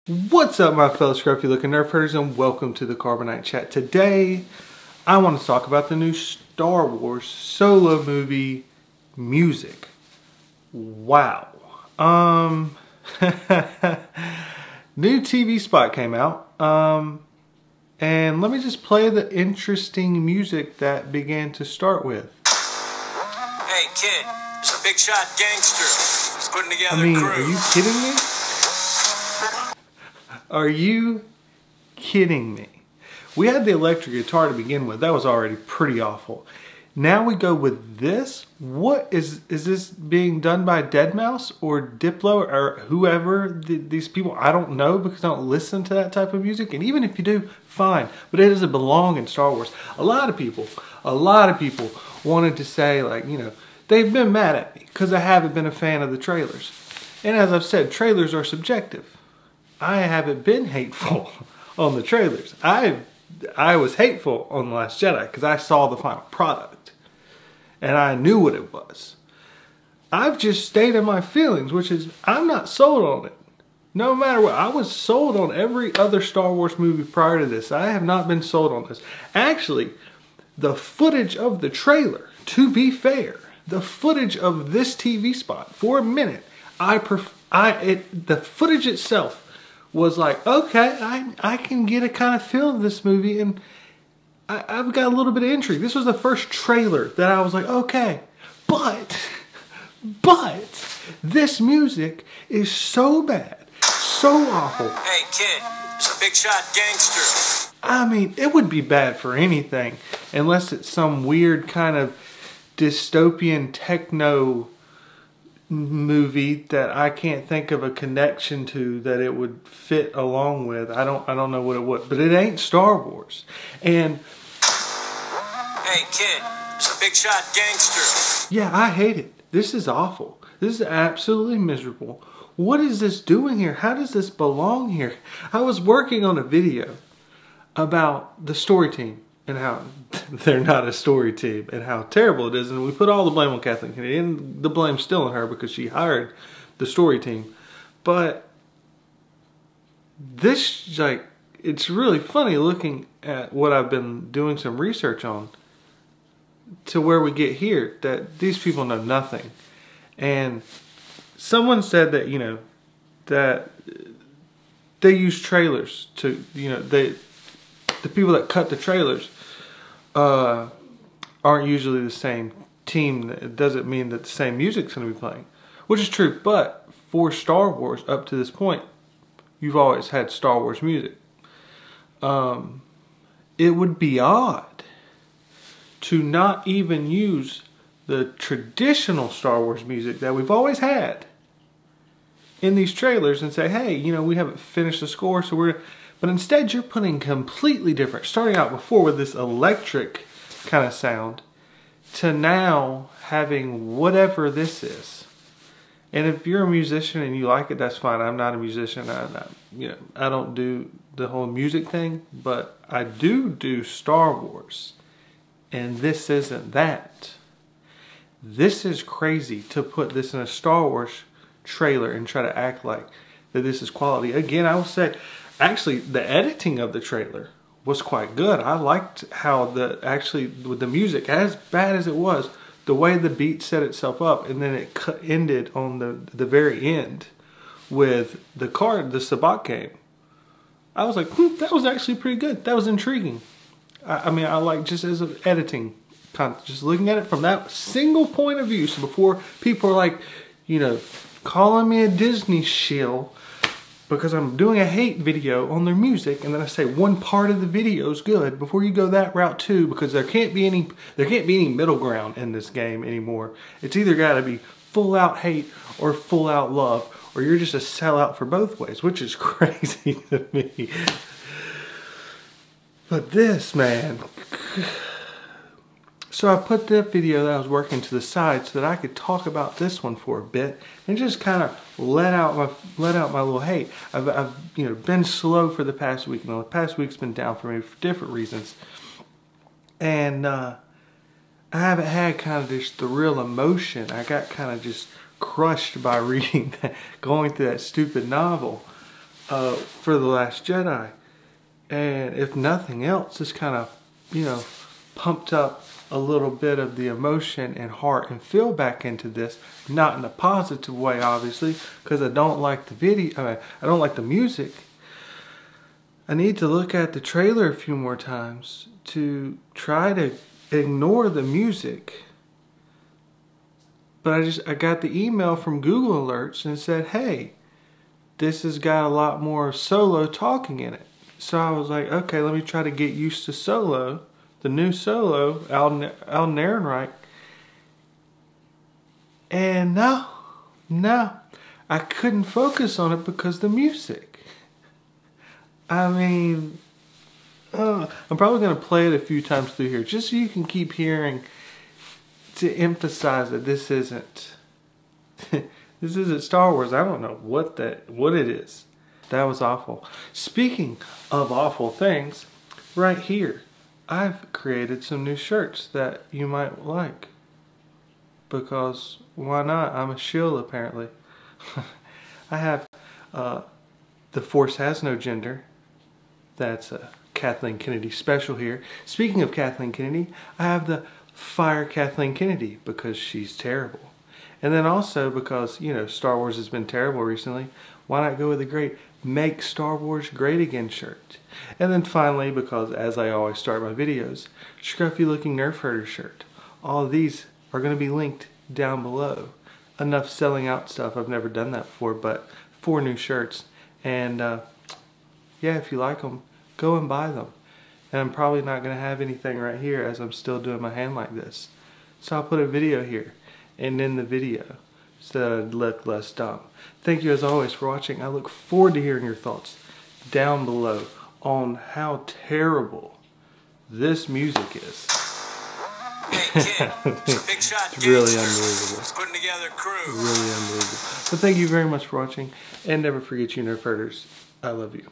What's up, my fellow scruffy looking nerf herders, and welcome to the Carbonite Chat. Today I want to talk about the new Star Wars Solo movie music. Wow. New TV spot came out, and let me just play the interesting music that began to start with. Hey kid, it's a big shot gangster. He's putting together a crew. Are you kidding me? Are you kidding me? We had the electric guitar to begin with. That was already pretty awful. Now we go with this. What is this being done by Deadmau5 or Diplo or whoever these people? I don't know, because I don't listen to that type of music. And even if you do, fine. But it doesn't belong in Star Wars. A lot of people wanted to say, like, you know, they've been mad at me because I haven't been a fan of the trailers. And as I've said, trailers are subjective. I haven't been hateful on the trailers. I was hateful on The Last Jedi because I saw the final product and I knew what it was. I've just stated my feelings, which is I'm not sold on it. No matter what. I was sold on every other Star Wars movie prior to this. I have not been sold on this. Actually, the footage of the trailer, to be fair, the footage of this TV spot for a minute, the footage itself was like, okay, I can get a kind of feel of this movie, and I've got a little bit of intrigue. This was the first trailer that I was like, okay, but this music is so bad, so awful. Hey kid, it's a big shot gangster. I mean, it would be bad for anything unless it's some weird kind of dystopian techno movie that I can't think of a connection to that it would fit along with. I don't know what it would, but it ain't Star Wars. And hey kid, it's a big shot gangster. Yeah, I hate it. This is awful. This is absolutely miserable. What is this doing here? How does this belong here? I was working on a video about the story team and how they're not a story team and how terrible it is, and we put all the blame on Kathleen Kennedy, and the blame's still on her because she hired the story team. But this, like, it's really funny looking at what I've been doing some research on to where we get here, that these people know nothing. And someone said that, you know, that they use trailers to, you know, the people that cut the trailers aren't usually the same team. It doesn't mean that the same music's going to be playing, which is true. But for Star Wars, up to this point, you've always had Star Wars music. It would be odd to not even use the traditional Star Wars music that we've always had in these trailers and say, hey, you know, we haven't finished the score, so we're... But instead, you're putting completely different, starting out before with this electric kind of sound, to now having whatever this is. And if you're a musician and you like it, that's fine. I'm not a musician. I don't do the whole music thing, but I do Star Wars. And this isn't that. This is crazy to put this in a Star Wars trailer and try to act like that this is quality. Again, I will say, actually, the editing of the trailer was quite good. I liked how with the music, as bad as it was, the way the beat set itself up, and then it ended on the very end with the Sabacc game. I was like, that was actually pretty good. That was intriguing. I mean, I like, just as an editing, kind of just looking at it from that single point of view. So before people are like, you know, calling me a Disney shill because I'm doing a hate video on their music, and then I say one part of the video is good, before you go that route too, because there can't be any middle ground in this game anymore. It's either got to be full out hate or full out love, or you're just a sellout for both ways, which is crazy to me. But this, man. So I put that video that I was working to the side so that I could talk about this one for a bit and just kind of let out my little hate. I've you know, been slow for the past week, and the past week's been down for me for different reasons, and I haven't had kind of just the real emotion. I got kind of just crushed by reading that, going through that stupid novel. for The Last Jedi. And if nothing else, it's kind of, you know, pumped up a little bit of the emotion and heart and feel back into this. Not in a positive way, obviously, because I don't like the video. I don't like the music. I need to look at the trailer a few more times to try to ignore the music. But I got the email from Google Alerts and it said, hey, this has got a lot more Solo talking in it. So I was like, okay, let me try to get used to Solo, the new Solo, Alden Ehrenreich. And no, I couldn't focus on it because of the music. I mean, I'm probably going to play it a few times through here, just so you can keep hearing, to emphasize that this isn't Star Wars. I don't know what it is. That was awful. Speaking of awful things, right here, I've created some new shirts that you might like. Because why not? I'm a shill, apparently. I have The Force Has No Gender. That's a Kathleen Kennedy special here. Speaking of Kathleen Kennedy, I have the Fire Kathleen Kennedy because she's terrible. And then also because, you know, Star Wars has been terrible recently, why not go with a great Make Star Wars Great Again shirt? And then finally, because as I always start my videos, scruffy looking Nerf Herder shirt. All of these are going to be linked down below. Enough selling out stuff. I've never done that before, but 4 new shirts. And yeah, if you like them, go and buy them. And I'm probably not going to have anything right here as I'm still doing my hand like this. So I'll put a video here and in the video so that I'd look less dumb. Thank you as always for watching. I look forward to hearing your thoughts down below on how terrible this music is. Hey kid, big shot. It's really unbelievable. Putting together a crew. Really unbelievable. But thank you very much for watching, and never forget, you Nerf Herders, I love you.